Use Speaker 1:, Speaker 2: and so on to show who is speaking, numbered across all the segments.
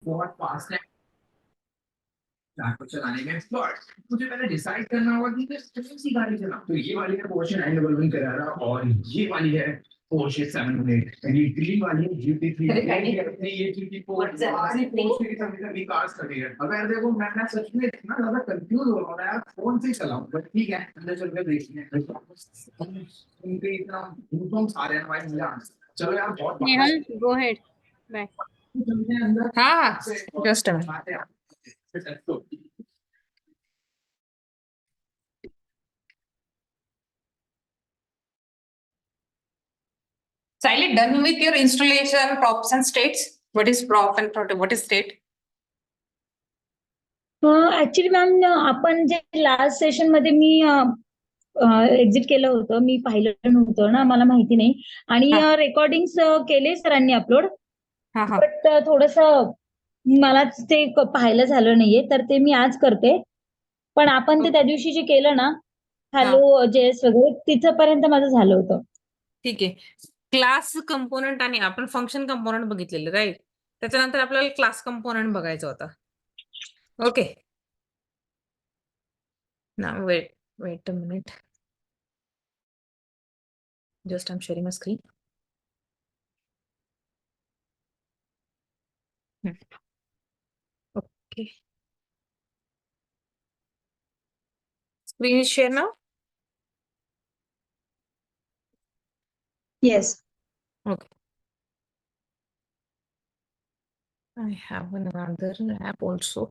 Speaker 1: बहुत फास्ट है को चलाने में, बट मुझे पहले डिसाइड करना होगा कि मैं कौन सी गाड़ी चलाऊं। तो ये वाली है पोर्शे 911 Carrera और ये वाली है पोर्शे 708 एंड ये ग्रीन वाली है GT3। ये GT4 सारी पोर्शे की सभी कार्स खड़ी है। अगर देखो मैं सच में इतना ज्यादा कंफ्यूज हो रहा हूँ यार, कौन सी चलाऊं। बट ठीक है, अंदर चल के देखते हैं। उनके इतना गूज़बम्प्स आ रहे हैं भाई, मजा आ रहा है। चलो यार, बहुत
Speaker 2: नेहल, गो हेड, बाय।
Speaker 1: चलते हैं अंदर।
Speaker 2: हाँ, जस्ट अ मिनट।
Speaker 1: आते हैं।
Speaker 2: Silent, done with your installation props and states. What is prop and what is state?
Speaker 3: Actually ma'am, आपण जे लास्ट सेशन मध्ये मी एक्झिट केलं होतं, मी पाहिलं नव्हतं ना, मला माहिती नाही. आणि
Speaker 2: हा.
Speaker 3: रेकॉर्डिंग केले सरांनी अपलोड,
Speaker 2: हा हा.
Speaker 3: बट थोडस मला ते पाहायला झालं नाहीये, तर ते मी आज करते. पण आपण ते त्या दिवशी जे केलं ना,
Speaker 2: हा,
Speaker 3: हॅलो जेएस वगैरे, तिथपर्यंत माझं झालं होतं.
Speaker 2: ठीक आहे. क्लास कंपोनंट आणि आपण फंक्शन कंपोनंट बघितलेलं, राईट? त्याच्यानंतर आपल्याला क्लास कंपोनंट बघायचा होता. Okay, now wait a minute. Just I'm sharing a screen. Okay. Screen is share now?
Speaker 3: Yes.
Speaker 2: Okay. I have another app also.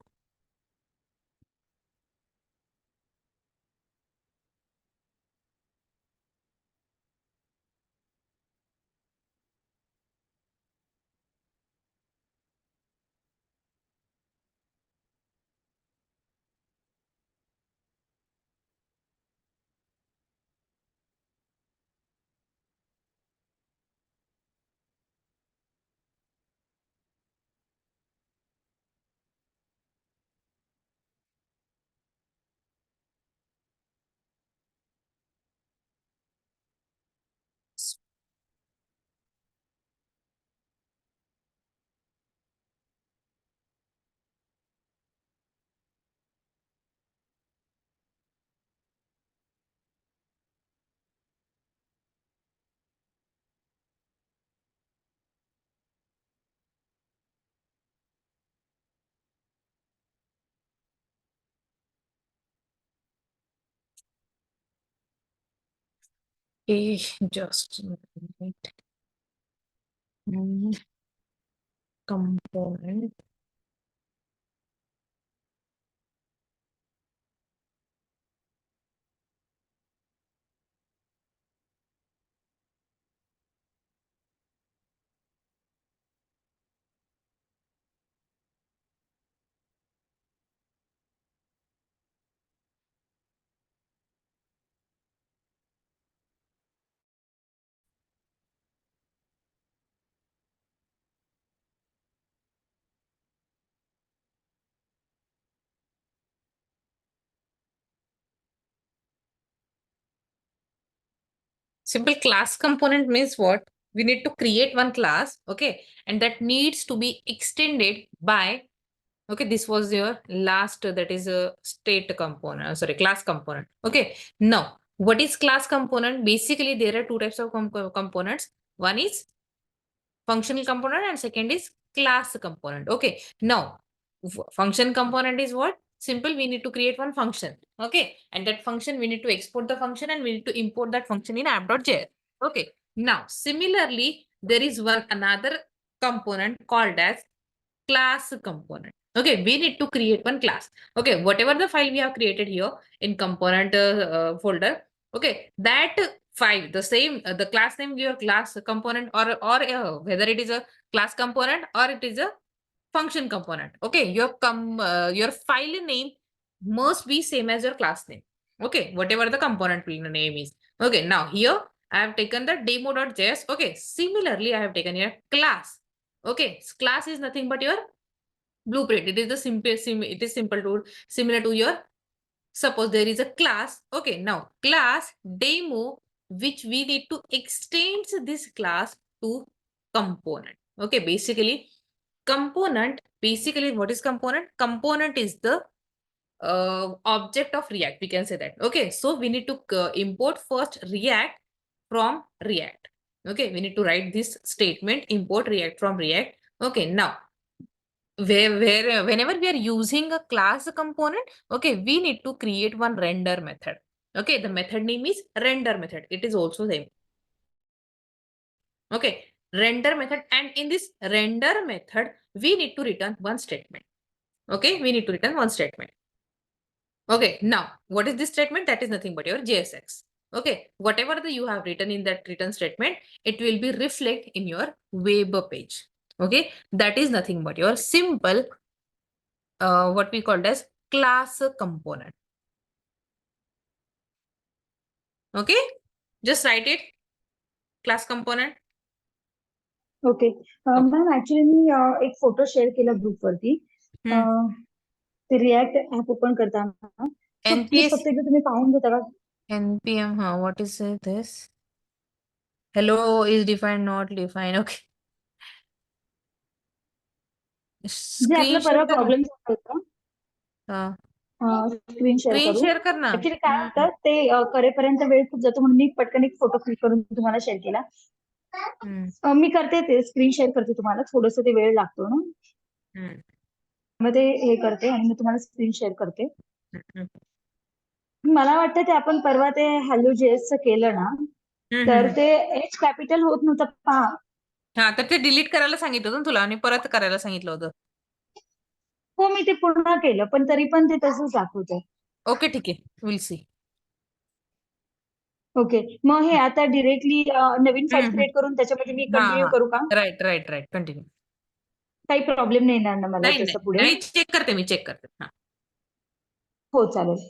Speaker 2: Okay, just a minute. Component. Simple class component means what? We need to create one class, okay, and that needs to be extended by, okay, this was your last, that is a state component, sorry, class component. Okay, now what is class component? Basically, there are two types of components. One is functional component and second is class component. Okay, now function component is what? Simple, we need to create one function. Okay, and that function we need to export the function and we need to import that function in app.js. Okay, now similarly, there is one another component called as class component. Okay, we need to create one class. Okay, whatever the file we have created here in component folder, okay, that file, the same, the class name, your class component, or whether it is a class component or it is a function component. Okay, your file name must be same as your class name. Okay, whatever the component name is. Okay, now here I have taken the demo.js. Okay, similarly I have taken here class. Okay, class is nothing but your blueprint. It is the it is simple to similar to your, suppose there is a class. Okay, now class demo, which we need to extend this class to component. Okay, basically component, basically what is component? Component is the object of React. We can say that. Okay, so we need to import first React from React. Okay, we need to write this statement, import React from React. Okay, now whenever we are using a class component, okay, we need to create one render method. Okay, the method name is render method. It is also same. Okay, render method, and in this render method, we need to return one statement. Okay, we need to return one statement. Okay, now what is this statement? That is nothing but your JSX. Okay, whatever you have written in that return statement, it will be reflect in your web page. Okay, that is nothing but your simple what we called as class component. Okay, just write it, class component.
Speaker 3: Okay ma'am actually मी एक photo share केला ग्रुपवरती ते react app open करताना please
Speaker 2: NPS
Speaker 3: फक्त एकदा तुम्ही पाहून घेता का
Speaker 2: npm, what is this? Hello is defined, not defined. Okay.
Speaker 3: जे आपला
Speaker 2: Screen
Speaker 3: परवा
Speaker 2: share करना.
Speaker 3: प्रॉब्लेम झाला होता स्क्रीन शेअर
Speaker 2: Screen
Speaker 3: करू
Speaker 2: share करना.
Speaker 3: ऍक्च्युली काय होतं ते करेपर्यंत वेळ खूप जातो म्हणून मी पटकन एक फोटो क्लिक करून तुम्हाला शेअर केला मी करते ते स्क्रीन शेअर करते तुम्हाला थोडस ते वेळ लागतो ना मग ते हे करते आणि मी तुम्हाला स्क्रीन शेअर करते मला वाटतं ते आपण परवा ते हॅलो जेएसचं केलं ना तर ते एच कॅपिटल होत नव्हतं पहा
Speaker 2: हा, तर ते डिलीट करायला सांगितलं होतं ना तुला आणि परत करायला सांगितलं होतं.
Speaker 3: हो मी ते पूर्ण केलं पण तरी पण ते तसंच दाखवतंय
Speaker 2: ओके, ठीक आहे, विल सी.
Speaker 3: ओके मग हे आता डिरेक्टली नवीन फाईल क्रिएट करून त्याच्यामध्ये मी
Speaker 2: हा
Speaker 3: कंटिन्यू
Speaker 2: हा,
Speaker 3: करू का
Speaker 2: राईट राईट राईट, कंटिन्यू.
Speaker 3: काही प्रॉब्लेम नाही येणार ना मला
Speaker 2: नाही
Speaker 3: तसं
Speaker 2: नाही
Speaker 3: पुढे
Speaker 2: नाही, चेक करते मी, चेक करते. हा.
Speaker 3: हो चालेल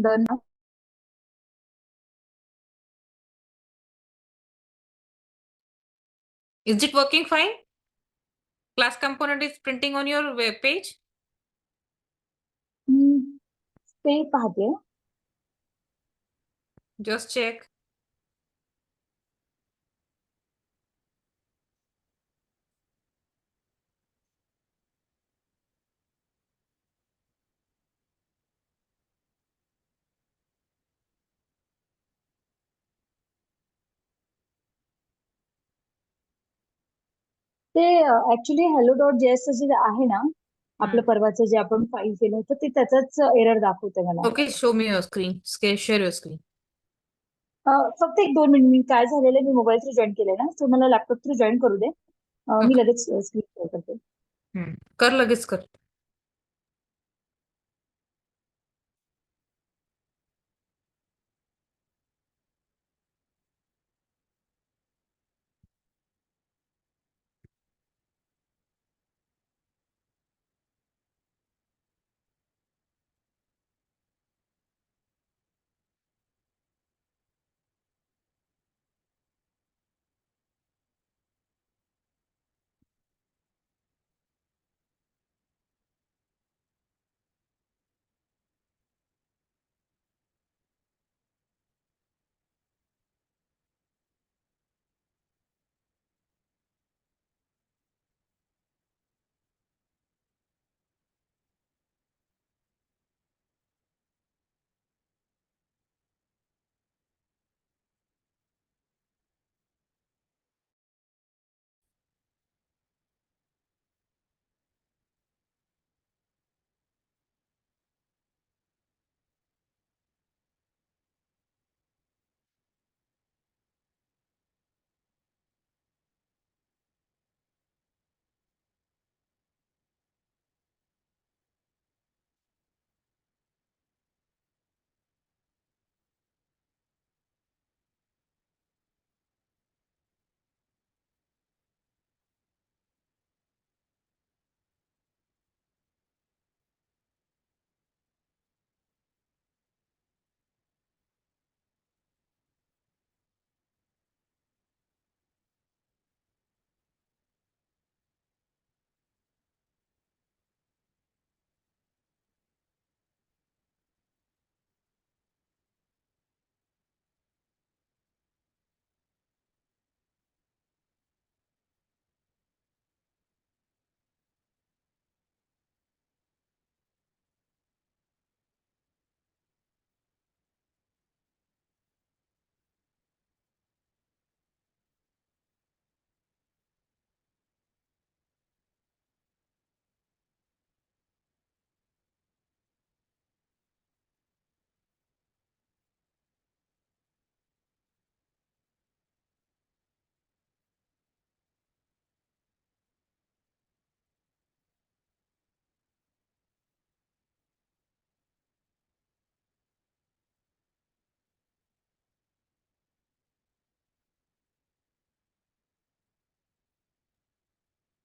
Speaker 3: डन ना.
Speaker 2: Is it working fine? Class component is printing on your web page.
Speaker 3: ते पाहते.
Speaker 2: Just check.
Speaker 3: ते ऍक्च्युली हॅलो डॉट जेएस जे आहे ना, आपलं
Speaker 2: Hmm.
Speaker 3: परवाचं जे आपण फाईल केलं होतं ते त्याचाच एरर दाखवतं मला.
Speaker 2: Okay, show me your screen. Share your screen.
Speaker 3: फक्त 1-2 मिनिट. मी काय झालेलं मी मोबाईल थ्रू जॉईन केलंय ना, सो मला लॅपटॉप थ्रू जॉईन करू दे. मी
Speaker 2: Okay.
Speaker 3: लगेच स्क्रीन शेअर करते.
Speaker 2: कर लगेच कर.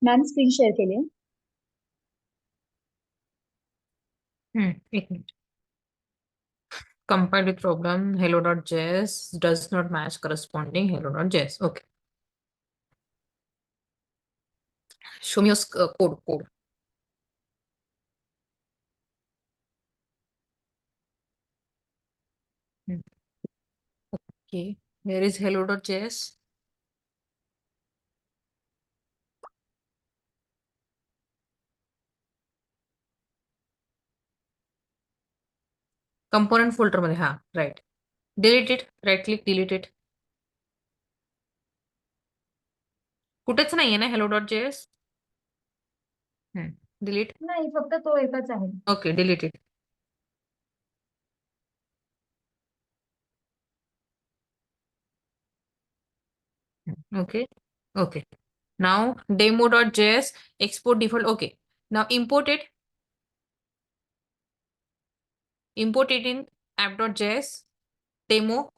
Speaker 3: मॅम स्क्रीन शेअर केली.
Speaker 2: एक minute. Compiled with problem hello.js does not match corresponding hello.js. Okay. Show me your code. Okay. Where is hello.js? Component folder मध्ये हा right. Delete it. Right click delete it. कुठेच नाहीये ना hello.js? Delete.
Speaker 3: नाही, फक्त तो एकच आहे.
Speaker 2: Okay, delete it. Okay. Okay. Now demo.js export default. Okay. Now import it. Import it in app.js demo.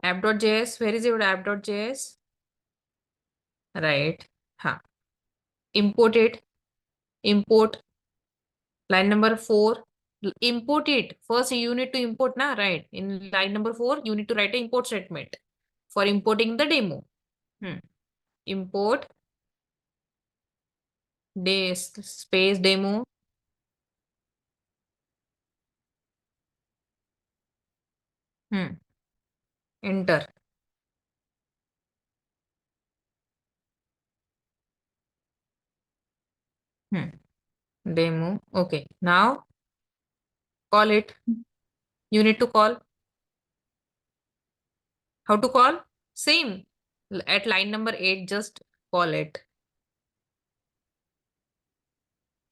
Speaker 2: App.js. Where is your app.js? Right. Ha. Import it. import line number 4, import it. First you need to import now, right? In line number 4, you need to write an import statement for importing the demo. Import space demo. Enter. Demo. Okay. Now call it. You need to call. How to call? Same. At line number 8, just call it.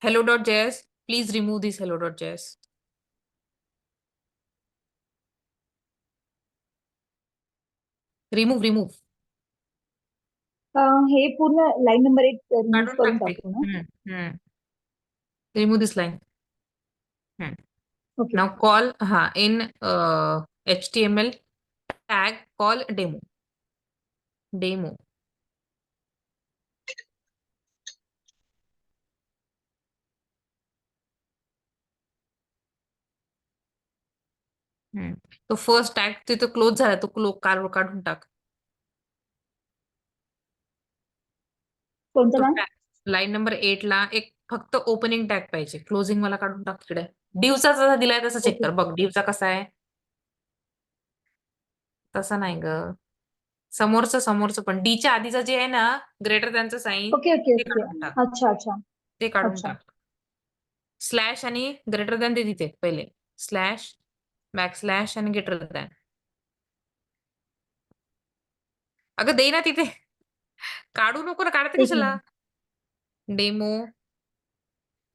Speaker 2: Hello.js. Please remove this hello.js. Remove.
Speaker 3: हे पूर्ण line number 8 remove
Speaker 2: काढून
Speaker 3: करून
Speaker 2: टाकते.
Speaker 3: टाकू ना.
Speaker 2: Remove this line.
Speaker 3: Okay.
Speaker 2: Now call in HTML tag call demo. तो first tag तिथं close झाला, तो काढून टाक.
Speaker 3: कोणतं मॅम?
Speaker 2: लाईन नंबर 8 ला एक फक्त ओपनिंग टॅग पाहिजे, क्लोजिंग मला काढून टाक तिकडे. डिवचा जसा दिलाय तसा चेक कर, बघ डिवचा कसा आहे. तसा नाही ग, समोरचं पण डीच्या आधीचं जे आहे ना ग्रेटर दॅनचं साईन,
Speaker 3: ओके ओके
Speaker 2: ते
Speaker 3: ओके.
Speaker 2: काढून टाक.
Speaker 3: अच्छा.
Speaker 2: ते काढून
Speaker 3: अच्छा.
Speaker 2: टाक. स्लॅश आणि ग्रेटर दॅन ते तिथे पहिले, स्लॅश बॅकस्लॅश आणि ग्रेटर दॅन. अगं दे ना तिथे, काढू नको ना, काढते
Speaker 3: एक
Speaker 2: कशाला.
Speaker 3: मिनिट.
Speaker 2: डेमो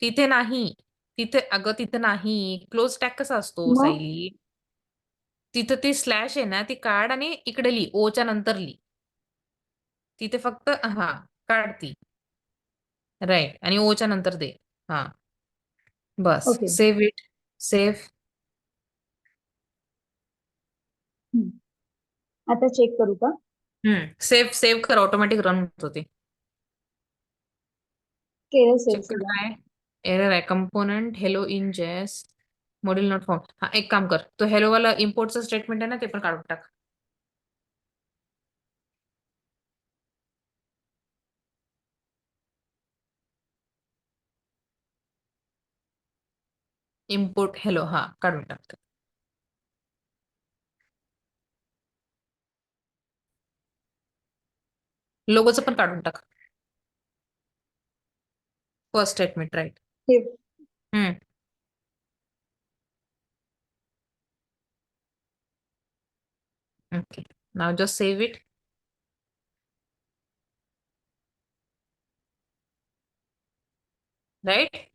Speaker 2: तिथे नाही, तिथे नाही. क्लोज टॅग कसा असतो
Speaker 3: मग?
Speaker 2: सायली, तिथं ती स्लॅश आहे ना ती काढ आणि इकडे लिही, ओच्या नंतर लिही. तिथे फक्त काढती राईट आणि ओच्या नंतर दे. बस.
Speaker 3: ओके.
Speaker 2: Save it. सेव्ह.
Speaker 3: आता चेक करू का?
Speaker 2: सेव्ह कर, ऑटोमॅटिक रन होतो ते.
Speaker 3: केलं सेव्ह
Speaker 2: चेक कर
Speaker 3: सुद्धा.
Speaker 2: काय एरर आहे. कंपोनंट हेलो इन जेस मॉड्यूल नॉट फाउंड. एक काम कर, तो हेलो वाला इम्पोर्टचं स्टेटमेंट आहे ना ते पण काढून टाक. इम्पोर्ट हेलो काढून टाकतो. लोगोचं पण काढून टाक. First statement write.
Speaker 3: हे
Speaker 2: Okay. Now just save it. Right?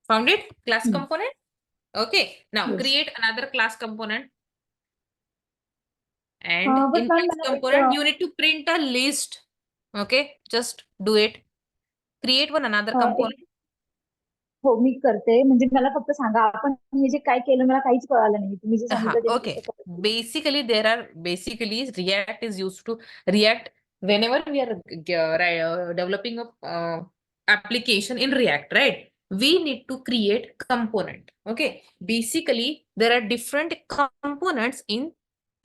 Speaker 2: Found it? Class component? Okay. Now
Speaker 3: Yes.
Speaker 2: create another class component. And
Speaker 3: but
Speaker 2: in
Speaker 3: ma'am,
Speaker 2: class
Speaker 3: मला
Speaker 2: component, you need to print a list. Okay. Just do it. Create one another component.
Speaker 3: हो मी करते. म्हणजे मला फक्त सांगा, आपण हे जे काय केलं मला काहीच कळालं नाही. तुम्ही जे सांगितलं ते मी
Speaker 2: Okay.
Speaker 3: तसं करते.
Speaker 2: Basically React is used to React whenever we are developing a application in React, right? We need to create component. Okay. Basically there are different components in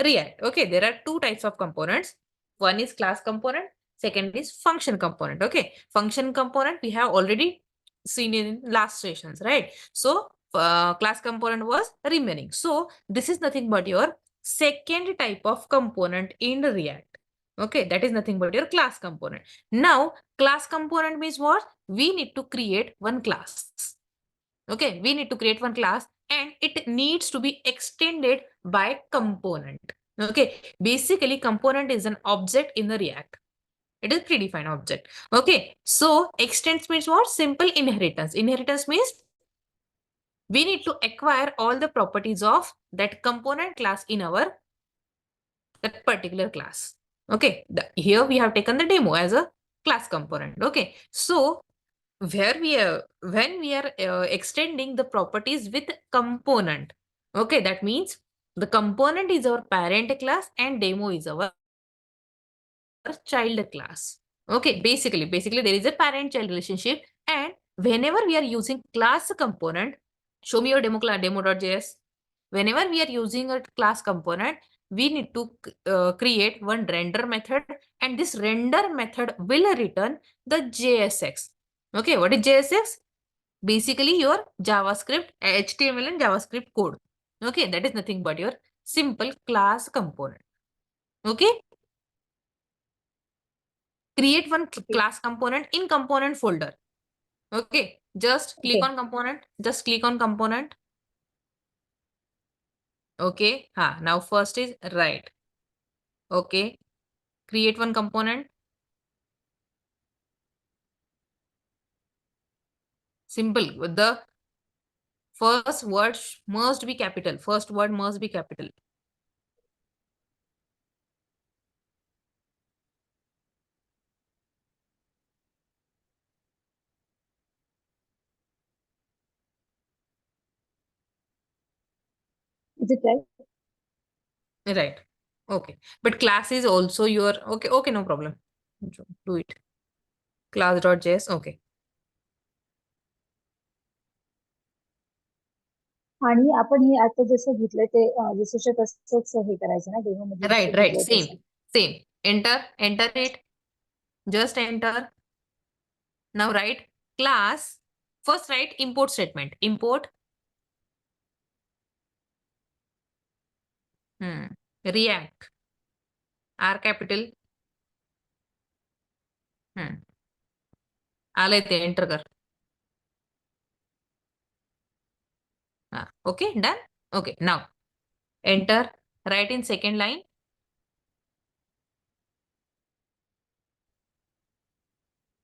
Speaker 2: React. Okay. There are two types of components. One is class component. Second is function component. Okay. Function component we have already seen in last sessions, right? So class component was remaining. So this is nothing but your second type of component in React. Okay, that is nothing but your class component. Now, class component means what? We need to create one class. Okay, we need to create one class and it needs to be extended by component. Okay, basically component is an object in the React. It is predefined object. Okay, so extends means what? Simple inheritance. Inheritance means we need to acquire all the properties of that component class in our that particular class. Okay, here we have taken the demo as a class component. Okay, so when we are extending the properties with component, okay, that means the component is our parent class and demo is our child class. Okay, basically there is a parent child relationship and whenever we are using class component, show me your demo.js. Whenever we are using a class component, we need to create one render method, and this render method will return the JSX. Okay, what is JSX? Basically your JavaScript, HTML and JavaScript code. Okay, that is nothing but your simple class component. Okay, create one class component in component folder. Okay, just click
Speaker 3: Okay.
Speaker 2: on component, just click on component. Okay, now first is right. Okay, create one component. Simple. The first word must be capital. First word must be capital.
Speaker 3: Is it right?
Speaker 2: Right. Okay. But class is also your okay, no problem. Do it. Class.js. Okay.
Speaker 3: आणि आपण हे आता जसं घेतलंय ते जसंच्या तसंच हे करायचं ना demo मध्ये जसं
Speaker 2: Right,
Speaker 3: घेतलंय
Speaker 2: same,
Speaker 3: तसं.
Speaker 2: same. Enter it. Just enter. Now write class. First write import statement. Import React. R capital. आलंय ते एंटर कर. Okay, done. Okay, now enter. Write in second line.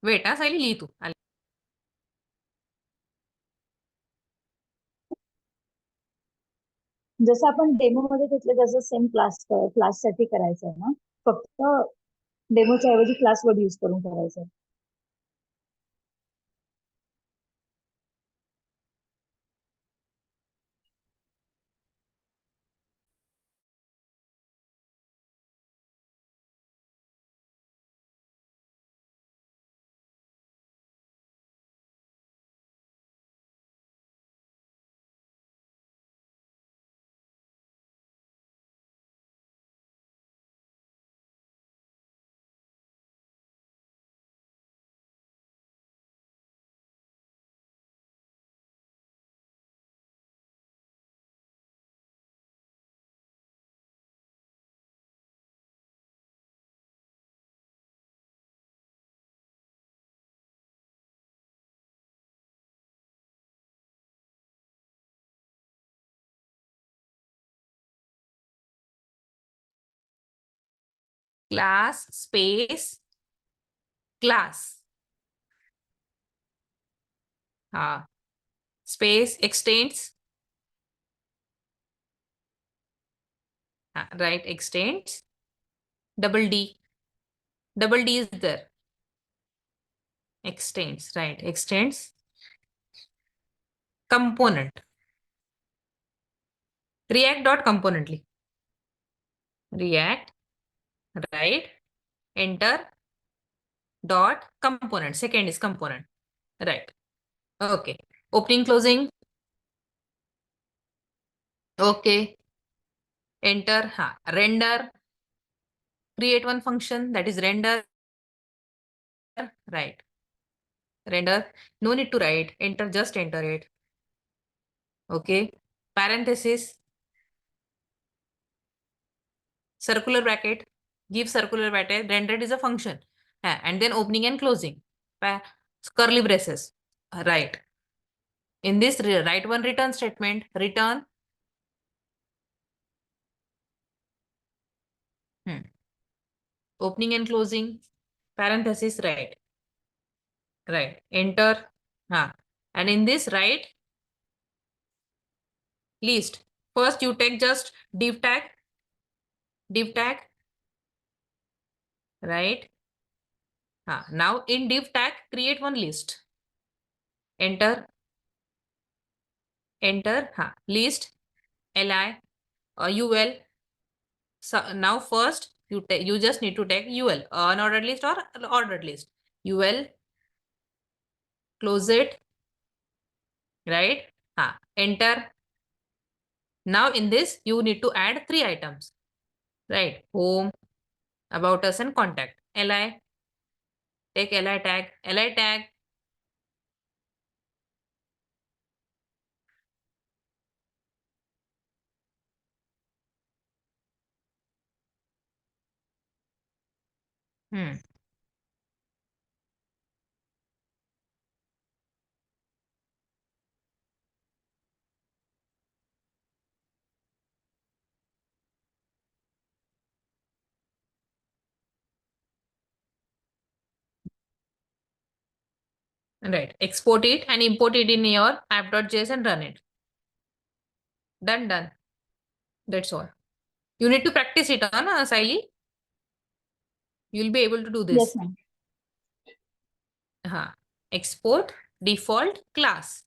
Speaker 2: Wait, Sayali लिही तू.
Speaker 3: जसं आपण डेमो मध्ये घेतलं तसं सेम क्लास साठी करायचं आहे ना, फक्त डेमोच्या ऐवजी क्लास वर्ड यूज करून करायचं.
Speaker 2: Class space class. Space extends. Right, extends. Double D. Double D is there. Extends, right, extends. Component. React dot componently. React, right, enter, dot component. Second is component. Right. Okay. Opening, closing. Okay. Enter. Render. Create one function, that is render. Right. Render. No need to write. Enter, just enter it. Okay. Parenthesis. Circular bracket. Give circular bracket. Rendered is a function. And then opening and closing. Curly braces. Right. In this, write one return statement. Return. Opening and closing. Parenthesis. Right. Right. Enter. And in this, write list. First, you take just div tag. Div tag. Right. Now in div tag, create one list. Enter. Enter. List. Li. UL. So now first you just need to take UL, unordered list or ordered list. UL. Close it. right? Enter. Now in this, you need to add 3 items, right? Home, about us, and contact. Li, take li tag, li tag. Hmm. Right. Export it and import it in your app.js and run it. Done. That's all. You need to practice it on Saili. You'll be able to do
Speaker 3: Yes,
Speaker 2: this.
Speaker 3: ma'am.
Speaker 2: Export default class.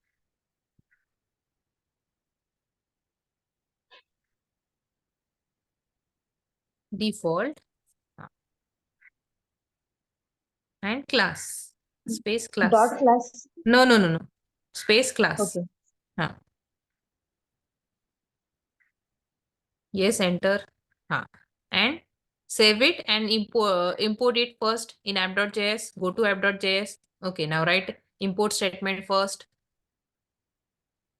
Speaker 2: Default and class. Space class.
Speaker 3: Dot class.
Speaker 2: No. Space class.
Speaker 3: Okay.
Speaker 2: Yes, enter. And save it and import it first in app.js. Go to app.js. Okay, now write import statement first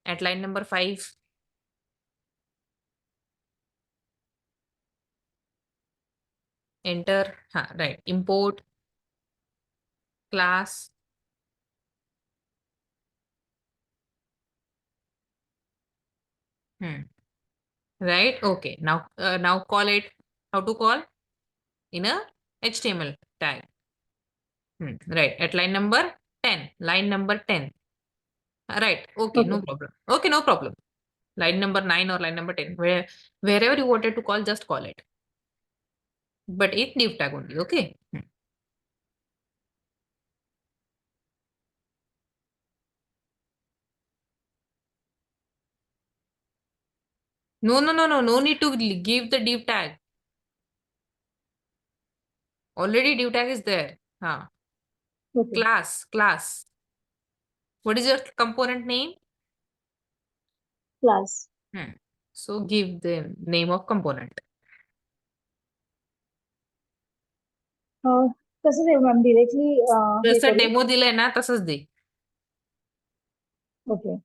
Speaker 2: at line number 5. Enter. Right. Import class. Right. Okay. Now call it. How to call? In a HTML tag. Right. At line number 10. Line number 10. Right. Okay. No
Speaker 3: Okay.
Speaker 2: problem. Okay. No problem. Line number 9 or line number 10. Wherever you wanted to call, just call it. But it div tag only. Okay. No. No need to give the div tag. Already div tag is there.
Speaker 3: Okay.
Speaker 2: Class. What is your component name?
Speaker 3: Class.
Speaker 2: So give the name of component.
Speaker 3: कसं देऊ ma'am directly हे
Speaker 2: जसं
Speaker 3: करू?
Speaker 2: Demo दिलंय ना तसंच दे.
Speaker 3: Okay.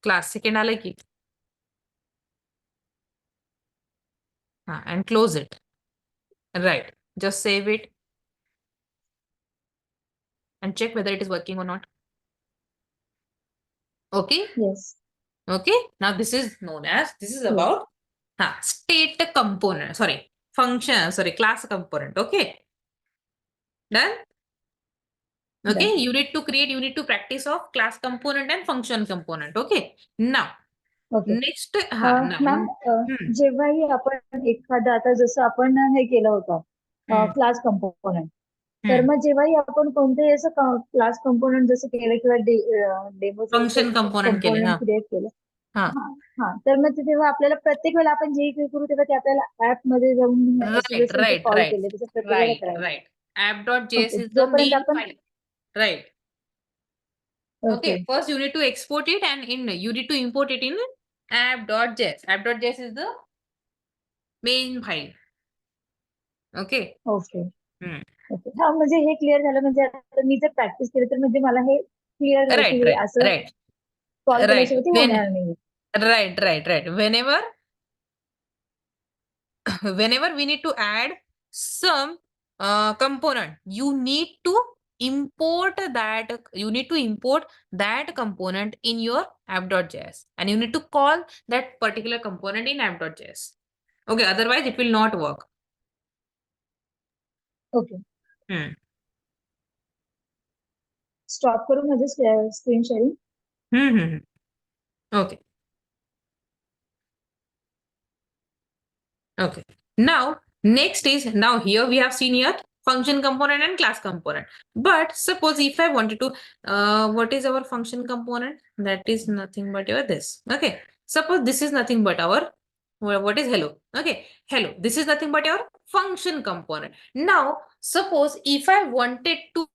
Speaker 2: Class second आलंय की. And close it. Right. Just save it and check whether it is working or not. Okay.
Speaker 3: Yes.
Speaker 2: Okay. Now this is about state component. Class component. Okay. Done. Okay.
Speaker 3: Done.
Speaker 2: You need to practice of class component and function component. Okay. Now
Speaker 3: okay.
Speaker 2: next.
Speaker 3: Ma'am जेव्हाही आपण एखादा आता जसं आपण हे केलं होतं class component, तर मग जेव्हाही आपण कोणतेही असं क्लास कंपोनंट जसं केलं किंवा डेमो
Speaker 2: फंक्शन कंपोनंट केले.
Speaker 3: कंपोनंट क्रिएट केलं,
Speaker 2: हा.
Speaker 3: तर मग ते तेव्हा आपल्याला प्रत्येक वेळेला आपण जे काही करू तेव्हा ते आपल्याला ऍप मध्ये जाऊन
Speaker 2: Right.
Speaker 3: कॉल केले तसं प्रत्येक वेळेला करायचं.
Speaker 2: Right. App.js
Speaker 3: okay.
Speaker 2: is the
Speaker 3: जोपर्यंत
Speaker 2: main
Speaker 3: आपण
Speaker 2: file. Right.
Speaker 3: Okay.
Speaker 2: Okay. First you need to export it and you need to import it in app.js. App.js is the main file. Okay.
Speaker 3: Okay. Okay. हा म्हणजे हे clear झालं, म्हणजे आता मी जर practice केली तर म्हणजे मला हे क्लिअर झालं की हे असं कॉल केल्याशिवाय ते होणार नाही.
Speaker 2: Right. Whenever we need to add some component, you need to import that component in your app.js and you need to call that particular component in app.js. Okay, otherwise it will not work.
Speaker 3: Okay. Stop करू माझे screen sharing.
Speaker 2: Okay. Now next is, now here we have seen here function component and class component. But suppose if I wanted to, what is our function component? That is nothing but your this. Okay. Suppose this is nothing but our, what is hello? Okay. Hello. This is nothing but your function component. Now suppose if I wanted to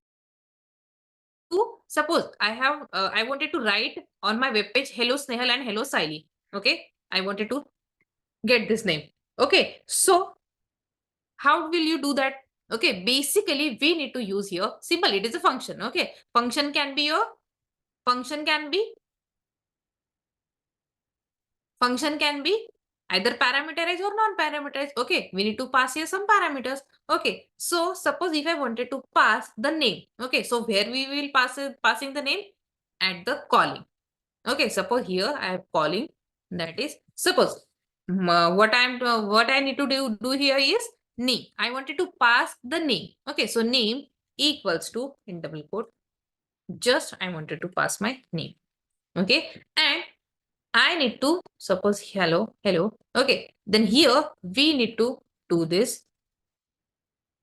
Speaker 2: suppose I wanted to write on my web page hello Snehal and hello Saili. Okay, I wanted to get this name. Okay, so how will you do that? Okay, basically we need to use here simple. It is a function. Okay, function can be either parameterized or non-parameterized. Okay, we need to pass here some parameters. Okay, so suppose if I wanted to pass the name. Okay, so where we will passing the name at the calling. Okay, suppose here I have calling, that is suppose what I need to do here is name. I wanted to pass the name. Okay, so name equals to, in double quote, just I wanted to pass my name. Okay, and I need to suppose hello. Okay, then here we need to do this.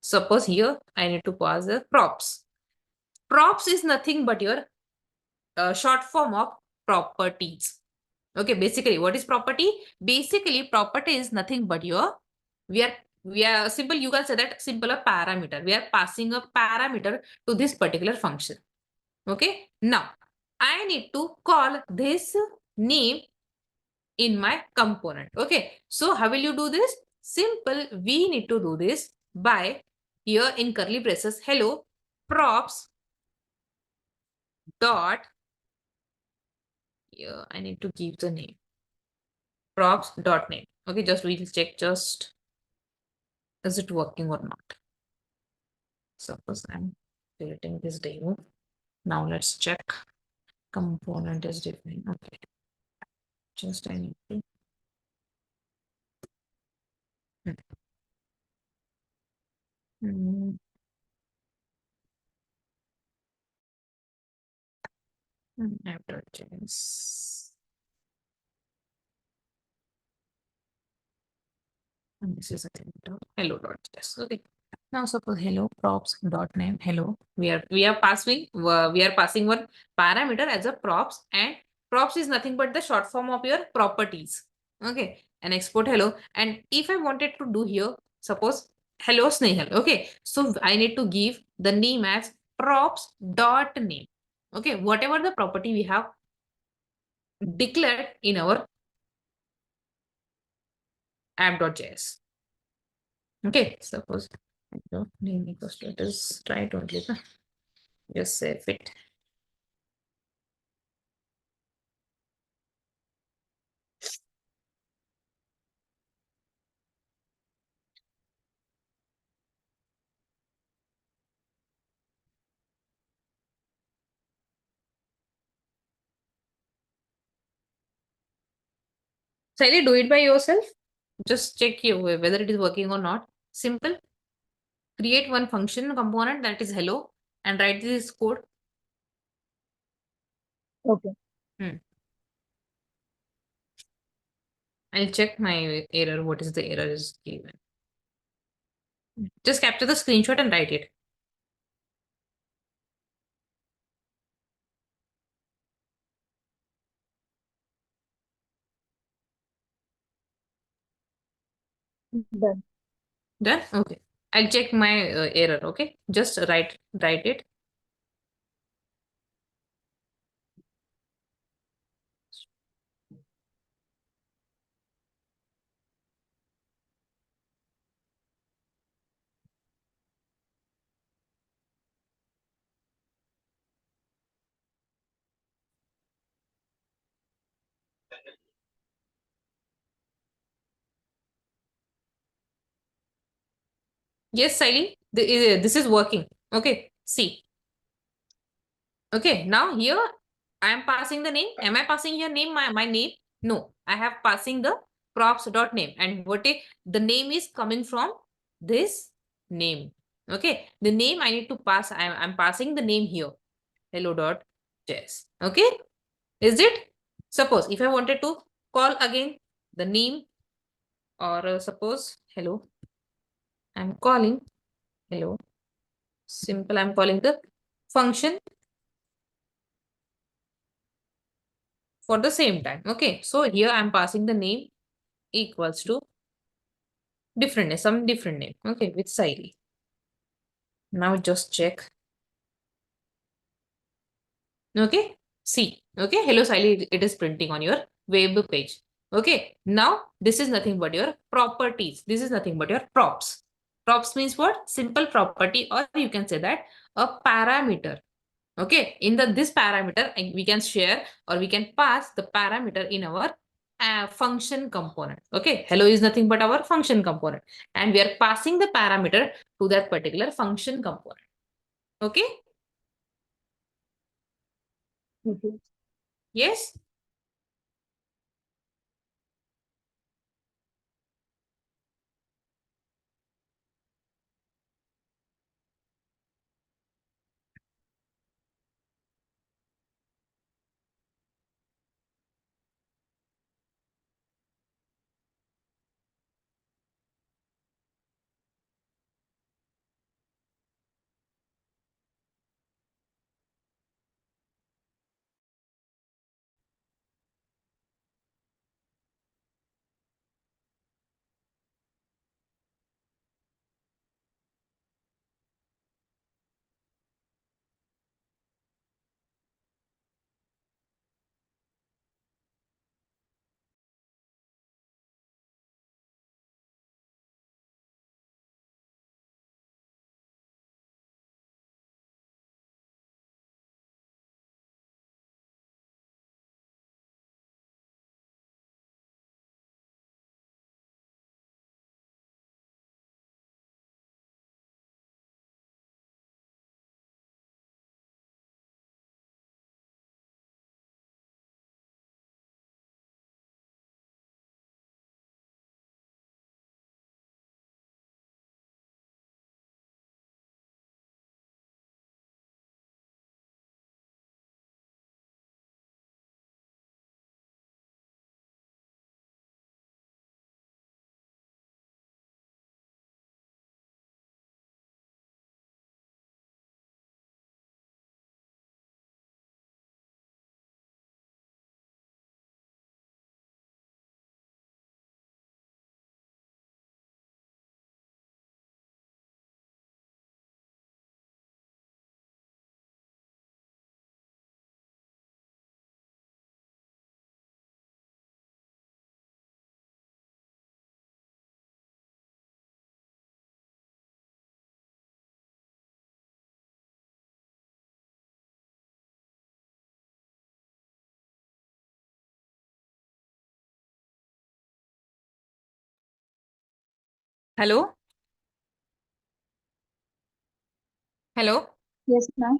Speaker 2: Suppose here I need to pass the props. Props is nothing but your short form of properties. Okay, basically what is property? Basically property is nothing but your, we are simple, you can say that simple a parameter. We are passing a parameter to this particular function. Okay, now I need to call this name in my component. Okay, so how will you do this? Simple, we need to do this by here in curly braces, hello props dot, here I need to give the name props dot name. Okay, just we'll check just is it working or not. Suppose I'm creating this demo. Now let's check. Component is defined. Okay, just I need to Hmm. After change. And this is a thing hello dot yes. Okay. Now suppose hello props dot name hello. We are passing one parameter as a props, and props is nothing but the short form of your properties. Okay, and export hello. And if I wanted to do here, suppose hello Snehal. Okay, so I need to give the name as props dot name. Okay, whatever the property we have declared in our app.js. Okay, suppose name equals to, it is right only. Just save it. Sally, do it by yourself. Just check you whether it is working or not. Simple. Create one function component that is hello and write this code.
Speaker 3: Okay.
Speaker 2: I'll check my error. What is the error is given? Just capture the screenshot and write it.
Speaker 3: Done.
Speaker 2: Done? Okay. I'll check my error. Okay. Just write it. Yes, Sally, this is working. Okay. See. Okay. Now here I am passing the name. Am I passing here name, my name? No, I have passing the props dot name, and the name is coming from this name. Okay, the name I need to pass. I'm passing the name here. Hello dot js. Okay, is it? Suppose if I wanted to call again the name, or suppose hello, I'm calling hello. Simple. I'm calling the function for the same time. Okay, so here I'm passing the name equals to different name, some different name. Okay, with Saili. Now just check. Okay, see, okay, hello Sally, it is printing on your web page. Okay, now this is nothing but your properties. This is nothing but your props. Props means what? Simple property, or you can say that a parameter. Okay, in this parameter, we can share or we can pass the parameter in our function component. Okay, hello is nothing but our function component, and we are passing the parameter to that particular function component. Okay,
Speaker 3: Okay.
Speaker 2: yes. Hello, hello.
Speaker 3: Yes ma'am.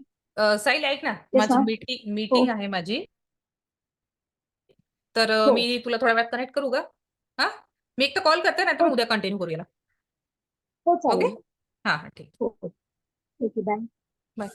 Speaker 2: Sail ऐक ना,
Speaker 3: yes
Speaker 2: माझी
Speaker 3: ma'am.
Speaker 2: Meeting
Speaker 3: हो
Speaker 2: meeting आहे माझी. तर
Speaker 3: हो
Speaker 2: मी तुला थोड्या वेळात कनेक्ट करू का? हा, मी एक तर कॉल करते, नाही तर
Speaker 3: हो
Speaker 2: मग उद्या कंटिन्यू करूया.
Speaker 3: हो
Speaker 2: ओके,
Speaker 3: चालेल.
Speaker 2: हा हा, ठीक.
Speaker 3: हो हो. ठीक आहे. बाय.
Speaker 2: बाय.